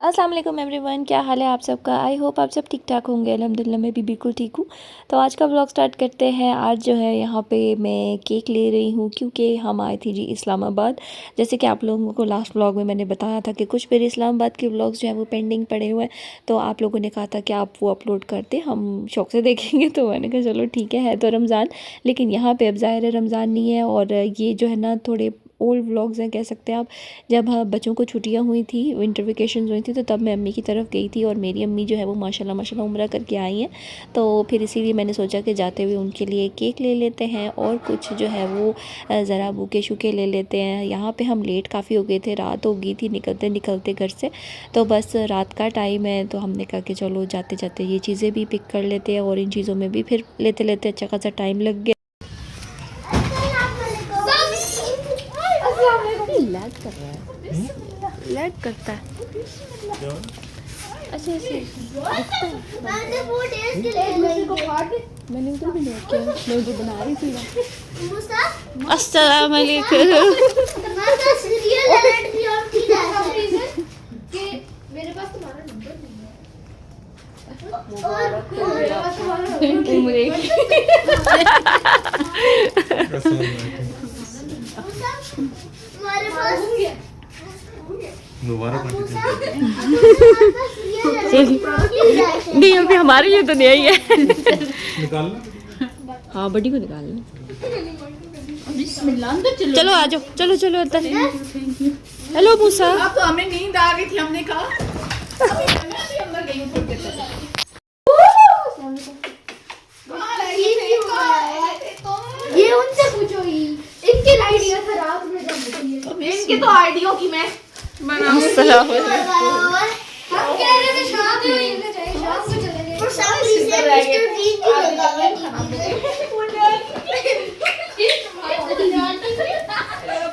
अस्सलाम वालेकुम एवरीवन, क्या हाल है आप सबका। आई होप आप सब ठीक ठाक होंगे। अल्हम्दुलिल्लाह मैं भी बिल्कुल ठीक हूँ। तो आज का व्लॉग स्टार्ट करते हैं। आज जो है यहाँ पे मैं केक ले रही हूँ क्योंकि हम आए थे जी इस्लामाबाद। जैसे कि आप लोगों को लास्ट व्लॉग में मैंने बताया था कि कुछ मेरे इस्लामाबाद के व्लॉग्स जो है वो पेंडिंग पड़े हुए हैं। तो आप लोगों ने कहा था कि आप वो अपलोड करते, हम शौक से देखेंगे। तो मैंने कहा चलो ठीक है तो रमज़ान, लेकिन यहाँ पर अब ज़ाहिर है रमज़ान नहीं है। और ये जो है ना थोड़े ओल्ड व्लॉग्स हैं कह सकते हैं आप। जब हाँ बच्चों को छुट्टियां हुई थी, विंटर वेकेशन हुई थी, तो तब मैं अम्मी की तरफ गई थी। और मेरी अम्मी जो है वो माशाल्लाह माशाल्लाह उम्रा करके आई हैं। तो फिर इसीलिए मैंने सोचा कि जाते हुए उनके लिए केक ले लेते हैं और कुछ जो है वो ज़रा बुके शुके ले लेते हैं। यहाँ पे हम लेट काफ़ी हो गए थे, रात हो गई थी निकलते निकलते घर से। तो बस रात का टाइम है तो हमने कहा कि चलो जाते जाते ये चीज़ें भी पिक कर लेते हैं और इन चीज़ों में भी फिर लेते लेते अच्छा खासा टाइम लग गया। लैग कर रहा है, लैग करता है। अच्छा ऐसे मैंने उधर भी नोट किया, मैं उधर बना रही थी। अस्सलाम वालेकुम। मेरे पास तुम्हारा नंबर नहीं है। दोबारा नहीं अभी हमारे लिए तो नहीं है। निकालना, हाँ बड़ी को निकालना। चलो आ जाओ, चलो चलो अंदर। हेलो मूसा। अब तो हमें नींद आ गई थी, हमने कहा ये उनसे पूछो ही, इनके आइडिया था रात में जब इनके तो आइडियो की मैं हम कह रहे थे शाम को इनका चाहिए, शाम को चले गए और सब से मिस्टर बीन की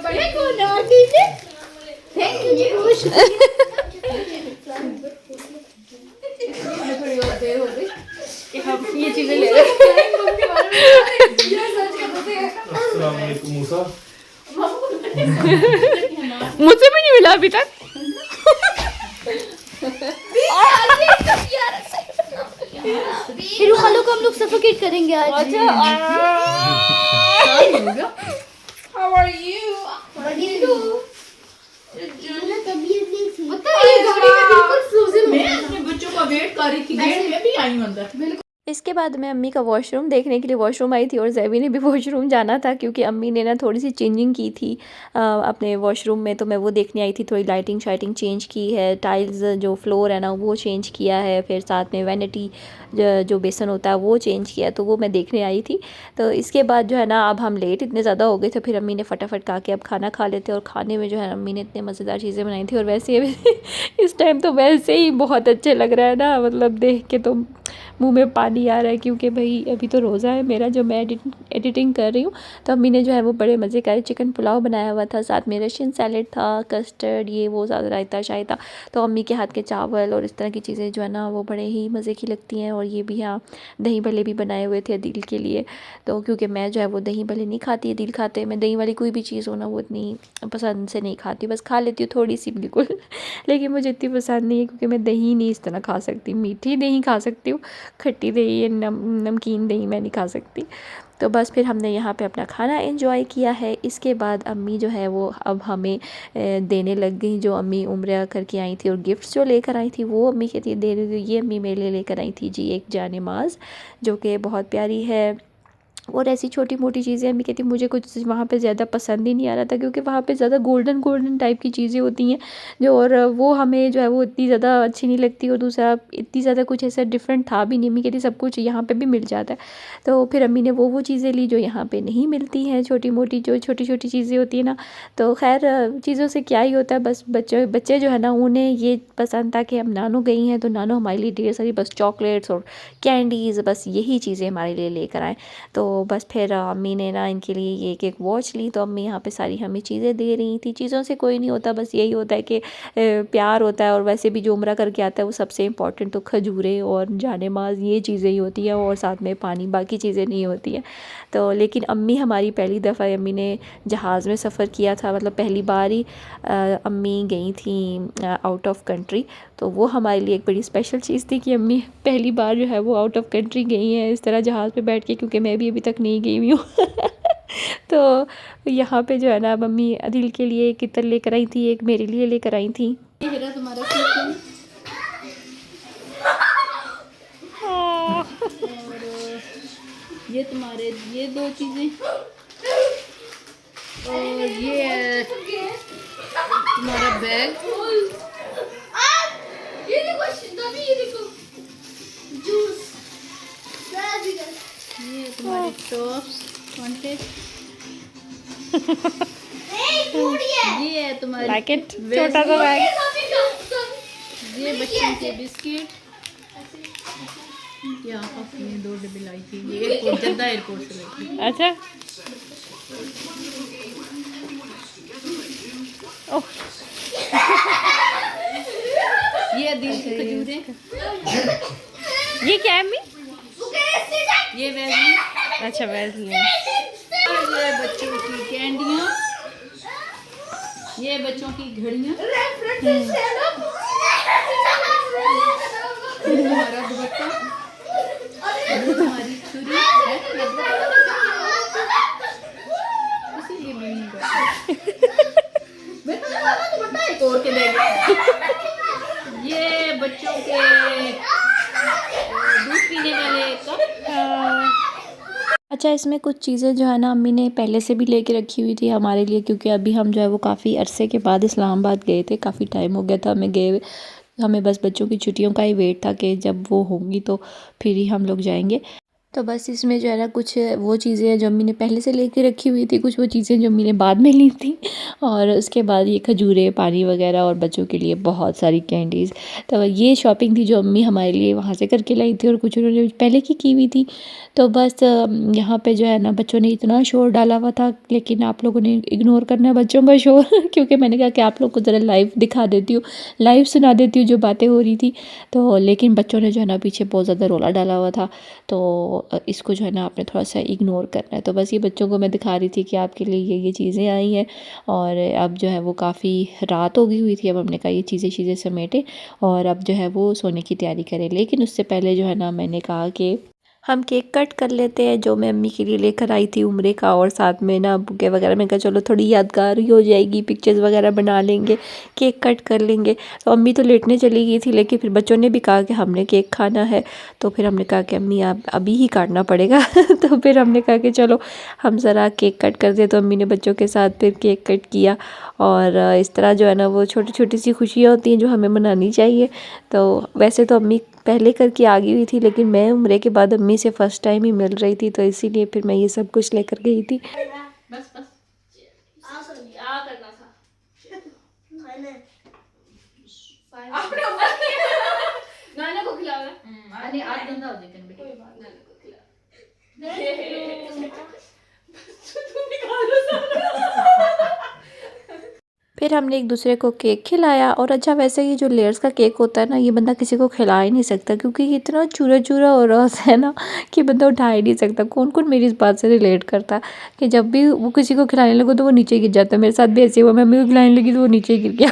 बड़े को नाटी से थैंक यू जी खुश। थोड़ी और देर हो गई कि हम ये चीजें ले रहे हैं। मूसा मुझसे भी नहीं मिला अभी तक। फिर खालों को हम लोग सफोकेट करेंगे आज। How are you? तबीयत नहीं थी, पता है ये गाड़ी में बिल्कुल फ्रोजन हो मैं गया। अपने बच्चों का वेट कर रही थी, गेट में भी आई हूं अंदर। इसके बाद मैं अम्मी का वॉशरूम देखने के लिए वॉशरूम आई थी और जैवी ने भी वॉशरूम जाना था क्योंकि अम्मी ने ना थोड़ी सी चेंजिंग की थी अपने वॉशरूम में। तो मैं वो देखने आई थी, थोड़ी लाइटिंग शाइटिंग चेंज की है, टाइल्स जो फ्लोर है ना वो चेंज किया है, फिर साथ में वैनिटी जो बेसन होता है वो चेंज किया है, तो वो मैं देखने आई थी। तो इसके बाद जो है ना अब हम लेट इतने ज़्यादा हो गए थे, फिर अम्मी ने फटाफट कहा कि अब खाना खा लेते। और खाने में जो है अम्मी ने इतने मज़ेदार चीज़ें बनाई थी और वैसे इस टाइम तो वैसे ही बहुत अच्छे लग रहा है ना, मतलब देख के तो मुंह में पानी आ रहा है क्योंकि भाई अभी तो रोज़ा है मेरा, जो मैं एडिटिंग कर रही हूँ। तो अम्मी ने जो है वो बड़े मज़े का चिकन पुलाव बनाया हुआ था, साथ में रशियन सैलेड था, कस्टर्ड ये वो ज़्यादा रायता शायता। तो अम्मी के हाथ के चावल और इस तरह की चीज़ें जो है ना वो बड़े ही मज़े की लगती हैं। और ये भी हाँ दही भल्ले भी बनाए हुए थे दिल के लिए। तो क्योंकि मैं जो है वो दही भल्ले नहीं खाती, दिल खाते, मैं दही वाली कोई भी चीज़ हो ना वो इतनी पसंद से नहीं खाती, बस खा लेती हूँ थोड़ी सी बिल्कुल। लेकिन मुझे इतनी पसंद नहीं है क्योंकि मैं दही नहीं इस तरह खा सकती, मीठी दही खा सकती हूँ, खट्टी दही या नमकीन दही मैं नहीं खा सकती। तो बस फिर हमने यहाँ पे अपना खाना एंजॉय किया है। इसके बाद अम्मी जो है वो अब हमें देने लग गई, जो अम्मी उम्रा करके आई थी और गिफ्ट्स जो लेकर आई थी वो अम्मी कहती है दे रही थी। ये अम्मी मेरे लिए लेकर आई थी जी एक जानेमाज़, जो कि बहुत प्यारी है। और ऐसी छोटी मोटी चीज़ें अम्मी कहती मुझे कुछ वहाँ पे ज़्यादा पसंद ही नहीं आ रहा था क्योंकि वहाँ पे ज़्यादा गोल्डन टाइप की चीज़ें होती हैं जो, और वो हमें जो है वो इतनी ज़्यादा अच्छी नहीं लगती। और दूसरा इतनी ज़्यादा कुछ ऐसा डिफरेंट था भी नहीं। अम्मी कहती सब कुछ यहाँ पे भी मिल जाता है। तो फिर अम्मी ने वो चीज़ें ली जो यहाँ पे नहीं मिलती हैं, छोटी मोटी जो छोटी छोटी चीज़ें होती हैं ना। तो खैर चीज़ों से क्या ही होता है, बस बच्चे जो है ना उन्हें ये पसंद था कि हम नानो गई हैं तो नानो हमारे लिए ढेर सारी बस चॉकलेट्स और कैंडीज़, बस यही चीज़ें हमारे लिए लेकर आएँ। तो बस फिर अम्मी ने ना इनके लिए ये एक वॉच ली। तो अम्मी यहाँ पे सारी हमें चीज़ें दे रही थी। चीज़ों से कोई नहीं होता, बस यही होता है कि प्यार होता है। और वैसे भी जो उम्रा करके आता है वो सबसे इम्पॉर्टेंट तो खजूरें और जानेमाज़ ये चीज़ें ही होती हैं और साथ में पानी, बाकी चीज़ें नहीं होती हैं। तो लेकिन अम्मी हमारी पहली दफ़ा अम्मी ने जहाज़ में सफ़र किया था, मतलब पहली बार ही अम्मी गई थी आउट ऑफ कंट्री। तो वो हमारे लिए एक बड़ी स्पेशल चीज़ थी कि अम्मी पहली बार जो है वो आउट ऑफ कंट्री गई हैं इस तरह जहाज़ पे बैठ के, क्योंकि मैं भी अभी तक नहीं गई हुई हूँ। तो यहाँ पे जो है ना मम्मी अदिल के लिए एक इत्र लेकर आई थी, एक मेरे लिए लेकर आई थी। ये रहा तुम्हारा किचन। और ये तुम्हारे ये 2 चीजें, और ये है तुम्हारा बैग। ये देखो दबी, ये देखो जूस। ये तुम्हारे टॉप्स कॉन्टेक्ट। ये है तुम्हारी छोटा सा बैग। ये बच्चों के बिस्किट। यहाँ काफी 2 डब्बे लाई थी, ये एयरपोर्ट जद्दा एयरपोर्ट से लाई थी। अच्छा ओह ये दिल की खजूरें। ये क्या है अम्मी? ये वैसलीन। अच्छा वैसलीन। ये बच्चों की कैंडियाँ। ये बच्चों की घड़ियाँ। ये तुम्हारा दुपट्टा। ये तुम्हारी छुरी है। इसीलिए मैं नहीं करती। दुपट्टा एक और के देगा। ये बच्चों के दूध पीने वाले कप। अच्छा इसमें कुछ चीज़ें जो है ना अम्मी ने पहले से भी लेके रखी हुई थी हमारे लिए, क्योंकि अभी हम जो है वो काफ़ी अरसे के बाद इस्लामाबाद गए थे, काफ़ी टाइम हो गया था हमें गए हुए। हमें बस बच्चों की छुट्टियों का ही वेट था कि जब वो होंगी तो फिर ही हम लोग जाएंगे। तो बस इसमें जो है ना कुछ वो चीज़ें हैं जो अम्मी ने पहले से लेके रखी हुई थी, कुछ वो चीज़ें जो अम्मी ने बाद में ली थी, और उसके बाद ये खजूरें, पानी वगैरह, और बच्चों के लिए बहुत सारी कैंडीज़। तो ये शॉपिंग थी जो अम्मी हमारे लिए वहाँ से करके लाई थी, और कुछ उन्होंने पहले की हुई थी। तो बस यहाँ पे जो है ना बच्चों ने इतना शोर डाला हुआ था, लेकिन आप लोगों ने इग्नोर करना है बच्चों का शोर क्योंकि मैंने कहा कि आप लोग को ज़रा लाइव दिखा देती हूँ, लाइव सुना देती हूँ जो बातें हो रही थी। तो लेकिन बच्चों ने जो है ना पीछे बहुत ज़्यादा रोला डाला हुआ था, तो इसको जो है ना आपने थोड़ा सा इग्नोर करना है। तो बस ये बच्चों को मैं दिखा रही थी कि आपके लिए ये चीज़ें आई हैं, और अब जो है वो काफ़ी रात हो गई हुई थी। अब हमने कहा ये चीज़ें समेटें और अब जो है वो सोने की तैयारी करें। लेकिन उससे पहले जो है ना मैंने कहा कि हम केक कट कर लेते हैं, जो मैं अम्मी के लिए लेकर आई थी उम्रे का, और साथ में ना बुके वगैरह। मैं कहा चलो थोड़ी यादगार ही हो जाएगी, पिक्चर्स वगैरह बना लेंगे, केक कट कर लेंगे। तो अम्मी तो लेटने चली गई थी, लेकिन फिर बच्चों ने भी कहा कि हमने केक खाना है, तो फिर हमने कहा कि अम्मी आप अभी ही काटना पड़ेगा तो फिर हमने कहा कि चलो हम ज़रा केक कट कर दे। तो अम्मी ने बच्चों के साथ फिर केक कट किया, और इस तरह जो है ना वो छोटी छोटी सी खुशियाँ होती हैं जो हमें मनानी चाहिए। तो वैसे तो अम्मी पहले करके आ गई हुई थी, लेकिन मैं उम्रे के बाद अम्मी से फ़र्स्ट टाइम ही मिल रही थी, तो इसीलिए फिर मैं ये सब कुछ लेकर गई थी। बस बस आ करना था मैंने नाना को खिलाओ। अरे आज गंदा हो जाएगा बेटा। कोई बात नाना को खिलाओ। तुम भी खा लो सब। फिर हमने एक दूसरे को केक खिलाया। और अच्छा वैसे ये जो लेयर्स का केक होता है ना, ये बंदा किसी को खिला ही नहीं सकता, क्योंकि ये इतना चूरा चूरा हो रहा है ना कि बंदा उठा ही नहीं सकता। कौन कौन मेरी इस बात से रिलेट करता है कि जब भी वो किसी को खिलाने लगो तो वो नीचे गिर जाता है। मेरे साथ भी ऐसे हुआ, मैं अम्मी को खिलाने लगी तो वो नीचे गिर गया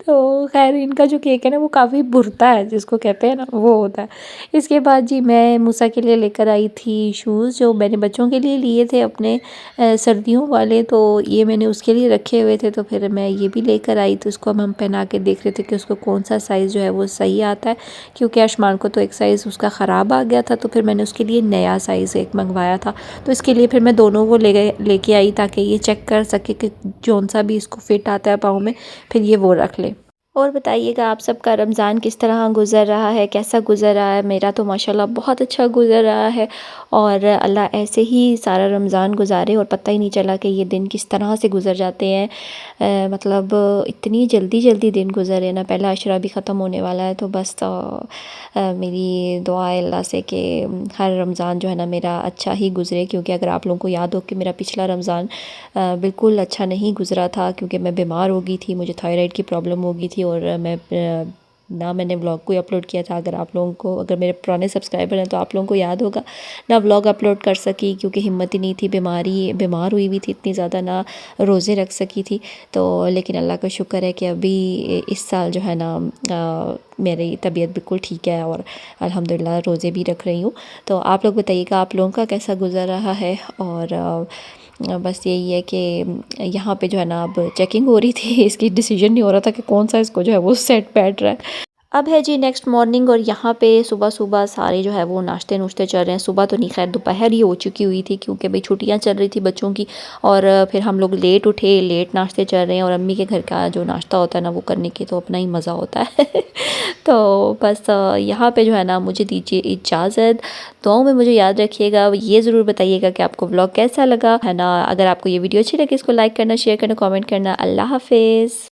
तो खैर इनका जो केक है ना वो काफ़ी बुरता है, जिसको कहते हैं ना वो होता है। इसके बाद जी मैं मूसा के लिए लेकर आई थी शूज़, जो मैंने बच्चों के लिए लिए थे अपने सर्दियों वाले, तो ये मैंने उसके लिए रखे हुए थे। तो फिर मैं ये भी लेकर आई, तो उसको हम पहना के देख रहे थे कि उसको कौन सा साइज़ जो है वो सही आता है, क्योंकि आसमान को तो एक साइज़ उसका ख़राब आ गया था, तो फिर मैंने उसके लिए नया साइज़ एक मंगवाया था। तो इसके लिए फिर मैं दोनों वो लेके आई, ताकि ये चेक कर सके कि जौन सा भी इसको फिट आता है पाँव में, फिर ये वो रख ले। और बताइएगा आप सबका रमज़ान किस तरह गुज़र रहा है, कैसा गुज़र रहा है? मेरा तो माशाल्लाह बहुत अच्छा गुज़र रहा है, और अल्लाह ऐसे ही सारा रमज़ान गुज़ारे और पता ही नहीं चला कि ये दिन किस तरह से गुज़र जाते हैं। मतलब इतनी जल्दी दिन गुज़रे ना, पहला अशरा भी ख़त्म होने वाला है। तो बस मेरी दुआ है अल्लाह से कि हर रमज़ान जो है ना मेरा अच्छा ही गुज़रे, क्योंकि अगर आप लोगों को याद हो कि मेरा पिछला रमज़ान बिल्कुल अच्छा नहीं गुज़रा था, क्योंकि मैं बीमार हो गई थी, मुझे थायराइड की प्रॉब्लम हो गई थी, और मैं ना मैंने व्लॉग कोई अपलोड किया था। अगर आप लोगों को, अगर मेरे पुराने सब्सक्राइबर हैं तो आप लोगों को याद होगा, ना व्लॉग अपलोड कर सकी क्योंकि हिम्मत ही नहीं थी, बीमार हुई हुई थी इतनी ज़्यादा, ना रोज़े रख सकी थी। तो लेकिन अल्लाह का शुक्र है कि अभी इस साल जो है ना मेरी तबीयत बिल्कुल ठीक है और अल्हम्दुलिल्लाह रोज़े भी रख रही हूँ। तो आप लोग बताइएगा आप लोगों का कैसा गुज़र रहा है। और बस यही है कि यहाँ पे जो है ना अब चेकिंग हो रही थी, इसकी डिसीजन नहीं हो रहा था कि कौन सा इसको जो है वो सेट बैठ रहा है। अब है जी नेक्स्ट मॉर्निंग और यहाँ पे सुबह सुबह सारे जो है वो नाश्ते नुश्ते चल रहे हैं। सुबह तो नहीं, खैर दोपहर ही हो चुकी हुई थी क्योंकि भाई छुट्टियाँ चल रही थी बच्चों की। और फिर हम लोग लेट उठे, लेट नाश्ते चल रहे हैं। और अम्मी के घर का जो नाश्ता होता है ना वो करने के तो अपना ही मज़ा होता है। तो बस यहाँ पे जो है ना मुझे दीजिए इजाज़त। दुआओं में मुझे याद रखिएगा। ये ज़रूर बताइएगा कि आपको व्लॉग कैसा लगा है ना। अगर आपको ये वीडियो अच्छी लगी इसको लाइक करना, शेयर करना, कमेंट करना। अल्लाह हाफिज़।